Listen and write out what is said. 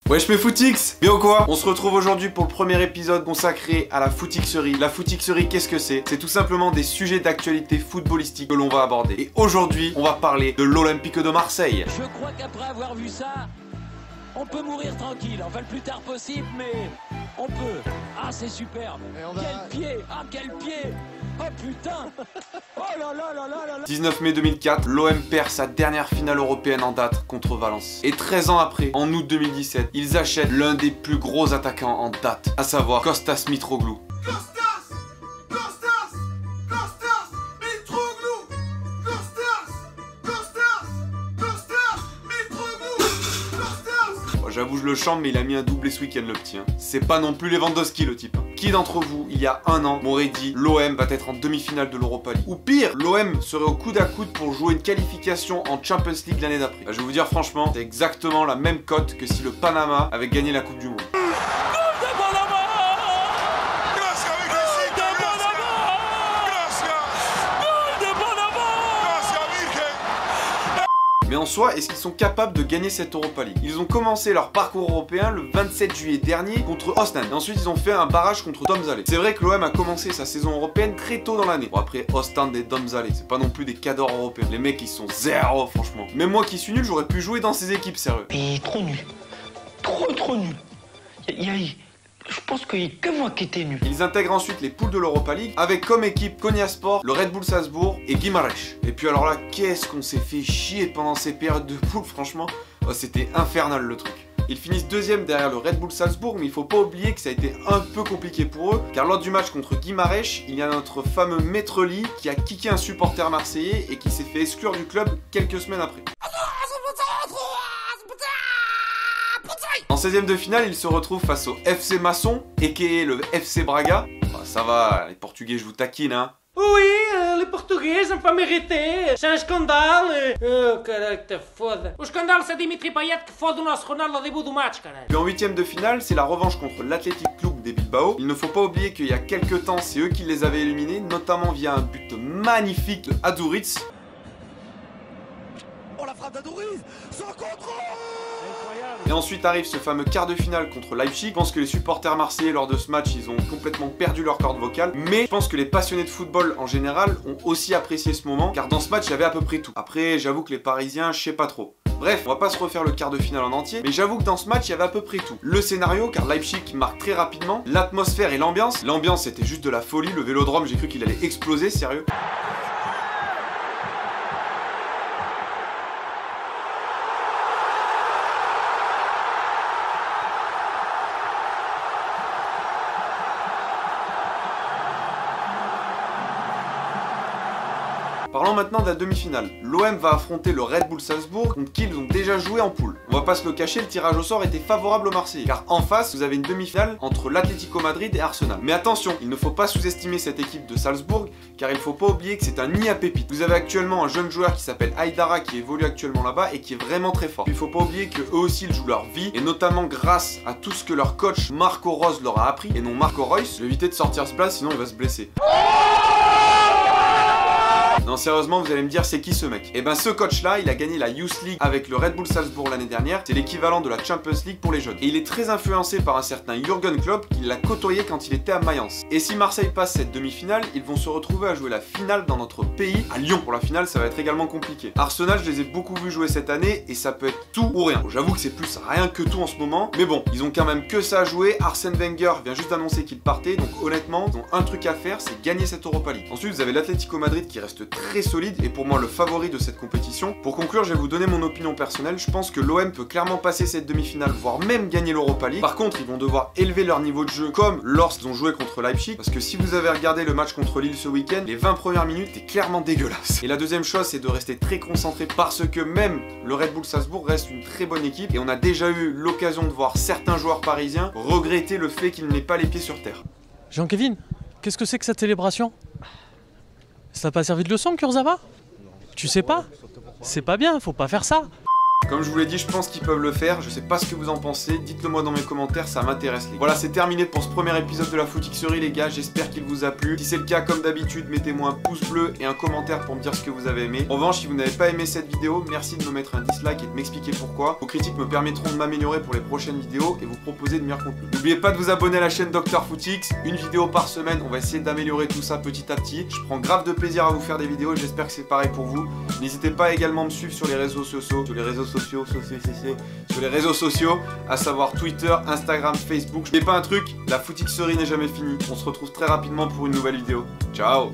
Wesh mes footix, bien ou quoi? On se retrouve aujourd'hui pour le premier épisode consacré à la footixerie. La footixerie, qu'est-ce que c'est? C'est tout simplement des sujets d'actualité footballistique que l'on va aborder. Et aujourd'hui, on va parler de l'Olympique de Marseille. Je crois qu'après avoir vu ça, on peut mourir tranquille. Enfin le plus tard possible, mais on peut. Ah c'est superbe. Quel pied. Ah quel pied. Oh putain. Oh là là là là là là. 19 mai 2004, l'OM perd sa dernière finale européenne en date contre Valence. Et 13 ans après, en août 2017, ils achètent l'un des plus gros attaquants en date, à savoir Kostas Mitroglou. J'avoue, je le chante, mais il a mis un doublé ce week-end, le petit. C'est pas non plus Lewandowski, le type. Qui d'entre vous, il y a un an, m'aurait dit l'OM va être en demi-finale de l'Europa League? Ou pire, l'OM serait au coude à coude pour jouer une qualification en Champions League l'année d'après. Je vais vous dire franchement, c'est exactement la même cote que si le Panama avait gagné la Coupe du Monde. Mais en soi, est-ce qu'ils sont capables de gagner cette Europa League? Ils ont commencé leur parcours européen le 27 juillet dernier contre Ostend. Et ensuite, ils ont fait un barrage contre Domzale. C'est vrai que l'OM a commencé sa saison européenne très tôt dans l'année. Bon, après, Ostend et Domzale, c'est pas non plus des cadors européens. Les mecs, ils sont zéro, franchement. Même moi qui suis nul, j'aurais pu jouer dans ces équipes, sérieux. Mais trop nul. Trop nul. Je pense qu'il n'y a que moi qui étais nul. Ils intègrent ensuite les poules de l'Europa League avec comme équipe Konyaspor, le Red Bull Salzbourg et Guimarães. Et puis alors là, qu'est-ce qu'on s'est fait chier pendant ces périodes de poules, franchement. Oh, c'était infernal le truc. Ils finissent deuxième derrière le Red Bull Salzbourg, mais il faut pas oublier que ça a été un peu compliqué pour eux, car lors du match contre Guimarães, il y a notre fameux Metreli qui a kické un supporter marseillais et qui s'est fait exclure du club quelques semaines après. En 16e de finale, il se retrouve face au FC Masson, aka le FC Braga. Bah, ça va, les Portugais, je vous taquine, hein. Oui, les Portugais n'ont pas mérité. C'est un scandale. Oh, caralho, que te foda. O scandale, c'est Dimitri Payet que fode o nosso Ronaldo au début du match, caralho. Puis en 8e de finale, c'est la revanche contre l'Athletic Club de Bilbao. Il ne faut pas oublier qu'il y a quelques temps, c'est eux qui les avaient éliminés, notamment via un but magnifique de Aduriz. Oh la frappe d'Aduriz. Sans contrôle. Et ensuite arrive ce fameux quart de finale contre Leipzig. Je pense que les supporters marseillais lors de ce match, ils ont complètement perdu leur corde vocale. Mais je pense que les passionnés de football en général ont aussi apprécié ce moment, car dans ce match, il y avait à peu près tout. Après, j'avoue que les Parisiens, je sais pas trop. Bref, on va pas se refaire le quart de finale en entier, mais j'avoue que dans ce match, il y avait à peu près tout. Le scénario, car Leipzig marque très rapidement, l'atmosphère et l'ambiance. L'ambiance, c'était juste de la folie. Le Vélodrome, j'ai cru qu'il allait exploser, sérieux. Parlons maintenant de la demi-finale. L'OM va affronter le Red Bull Salzbourg, contre qui ils ont déjà joué en poule. On va pas se le cacher, le tirage au sort était favorable aux Marseillais, car en face, vous avez une demi-finale entre l'Atlético Madrid et Arsenal. Mais attention, il ne faut pas sous-estimer cette équipe de Salzbourg, car il faut pas oublier que c'est un nid à pépites. Vous avez actuellement un jeune joueur qui s'appelle Aïdara, qui évolue actuellement là-bas et qui est vraiment très fort. Puis il faut pas oublier que eux aussi ils jouent leur vie, et notamment grâce à tout ce que leur coach Marco Rose leur a appris, et non Marco Reus. Je vais éviter de sortir ce plat, sinon il va se blesser. Non, sérieusement, vous allez me dire, c'est qui ce mec? Et ben, ce coach-là, il a gagné la Youth League avec le Red Bull Salzbourg l'année dernière. C'est l'équivalent de la Champions League pour les jeunes. Et il est très influencé par un certain Jürgen Klopp qui l'a côtoyé quand il était à Mayence. Et si Marseille passe cette demi-finale, ils vont se retrouver à jouer la finale dans notre pays, à Lyon. Pour la finale, ça va être également compliqué. Arsenal, je les ai beaucoup vus jouer cette année et ça peut être tout ou rien. Bon, j'avoue que c'est plus rien que tout en ce moment. Mais bon, ils ont quand même que ça à jouer. Arsène Wenger vient juste d'annoncer qu'il partait. Donc honnêtement, ils ont un truc à faire, c'est gagner cette Europa League. Ensuite, vous avez l'Atlético Madrid qui reste très solide et pour moi le favori de cette compétition. Pour conclure, je vais vous donner mon opinion personnelle. Je pense que l'OM peut clairement passer cette demi-finale, voire même gagner l'Europa League. Par contre, ils vont devoir élever leur niveau de jeu comme lorsqu'ils ont joué contre Leipzig. Parce que si vous avez regardé le match contre Lille ce week-end, les 20 premières minutes étaient clairement dégueulasses. Et la deuxième chose, c'est de rester très concentré parce que même le Red Bull Salzbourg reste une très bonne équipe. Et on a déjà eu l'occasion de voir certains joueurs parisiens regretter le fait qu'ils n'aient pas les pieds sur terre. Jean-Kévin, qu'est-ce que c'est que cette célébration? Ça t'a pas servi de leçon, Kurzawa? Tu sais pas? C'est pas bien, faut pas faire ça. Comme je vous l'ai dit, je pense qu'ils peuvent le faire. Je sais pas ce que vous en pensez. Dites-le moi dans mes commentaires, ça m'intéresse. Voilà, c'est terminé pour ce premier épisode de la Footixerie, les gars. J'espère qu'il vous a plu. Si c'est le cas, comme d'habitude, mettez-moi un pouce bleu et un commentaire pour me dire ce que vous avez aimé. En revanche, si vous n'avez pas aimé cette vidéo, merci de me mettre un dislike et de m'expliquer pourquoi. Vos critiques me permettront de m'améliorer pour les prochaines vidéos et vous proposer de meilleurs contenus. N'oubliez pas de vous abonner à la chaîne Dr Footix. Une vidéo par semaine. On va essayer d'améliorer tout ça petit à petit. Je prends grave de plaisir à vous faire des vidéos. J'espère que c'est pareil pour vous. N'hésitez pas également à me suivre sur les réseaux sociaux. Sur les réseaux sociaux, à savoir Twitter, Instagram, Facebook. N'oubliez pas un truc, la Footixerie n'est jamais finie. On se retrouve très rapidement pour une nouvelle vidéo. Ciao!